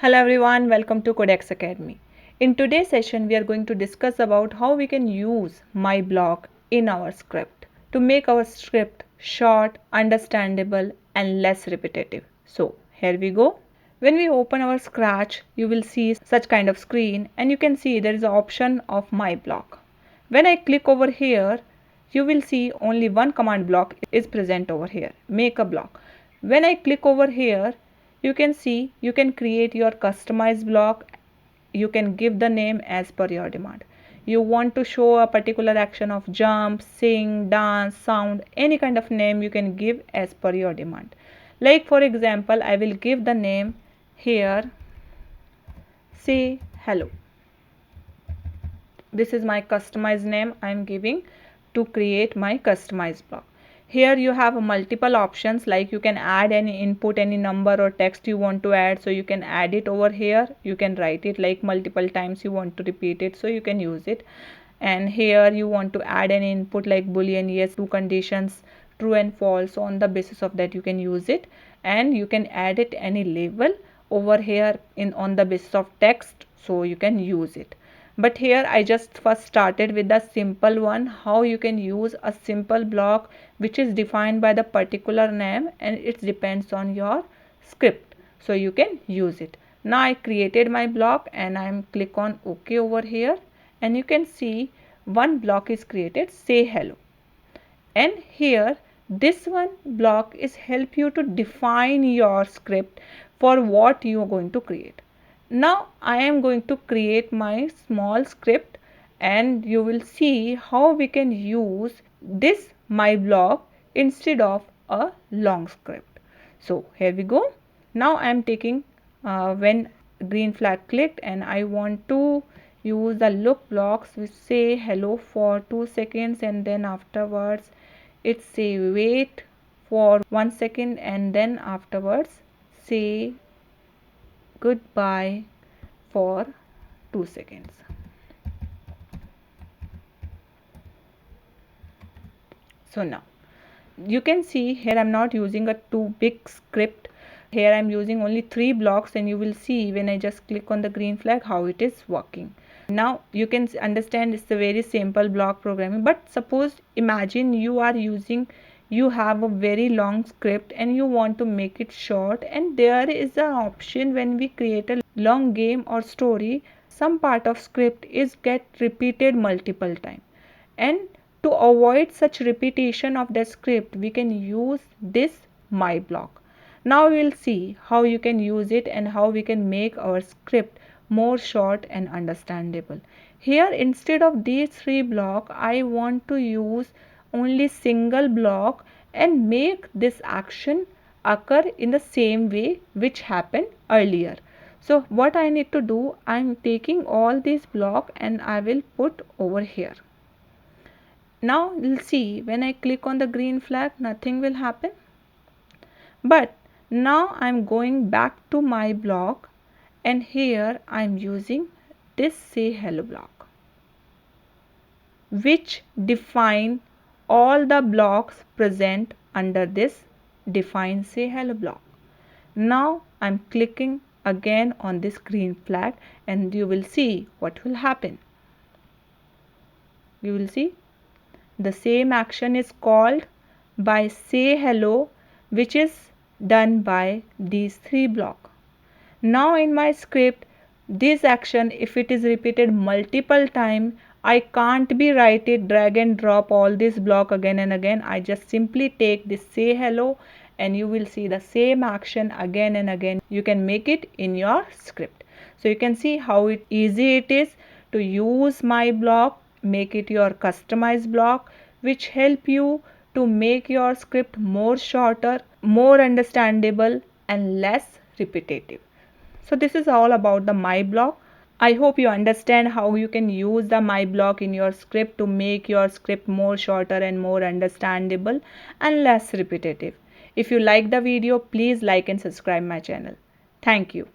Hello everyone, welcome to Codex Academy. In today's session, we are going to discuss about how we can use MyBlock in our script to make our script short, understandable and less repetitive. So here we go. When we open our Scratch, you will see such kind of screen and you can see there is an option of MyBlock. When I click over here, you will see only one command block is present over here, make a block. When I click over here, you can see you can create your customized block. You can give the name as per your demand. You want to show a particular action of jump, sing, dance, sound, any kind of name you can give as per your demand. Like for example, I will give the name here, say hello. This is my customized name I am giving to create my customized block. Here you have multiple options, like you can add any input, any number or text you want to add, so you can add it over here. You can write it like multiple times you want to repeat it, so you can use it. And here you want to add an input like boolean, yes, two conditions, true and false. So on the basis of that you can use it, and you can add it any label over here in on the basis of text, so you can use it. But here I just first started with the simple one, how you can use a simple block which is defined by the particular name and it depends on your script, so you can use it. Now I created my block and I am click on OK over here, and you can see one block is created, say hello. And here this one block is help you to define your script for what you are going to create. Now I am going to create my small script and you will see how we can use this my block instead of a long script. So here we go. Now I am taking when green flag clicked and I want to use the look blocks which say hello for 2 seconds, and then afterwards it say wait for 1 second, and then afterwards say goodbye for 2 seconds. So now you can see here I'm not using a too big script. Here I'm using only 3 blocks, and you will see when I just click on the green flag how it is working. Now you can understand it's a very simple block programming, but suppose imagine you have a very long script and you want to make it short, and there is an option when we create a long game or story, some part of script is get repeated multiple times, and to avoid such repetition of the script we can use this my block. Now we will see how you can use it and how we can make our script more short and understandable. Here instead of these 3 blocks I want to use only single block and make this action occur in the same way which happened earlier. So what I need to do, I am taking all these blocks and I will put over here. Now you'll see when I click on the green flag nothing will happen, but now I'm going back to my block and here I'm using this say hello block which define all the blocks present under this define say hello block. Now I'm clicking again on this green flag and you will see what will happen. You will see the same action is called by say hello, which is done by these 3 blocks. Now in my script, this action, if it is repeated multiple times, I can't be write it, drag and drop all this block again and again. I just simply take this say hello and you will see the same action again and again. You can make it in your script. So you can see how easy it is to use my block, make it your customized block, which help you to make your script more shorter, more understandable and less repetitive. So this is all about the my block. I hope you understand how you can use the my block in your script to make your script more shorter and more understandable and less repetitive. If you like the video, please like and subscribe my channel. Thank you.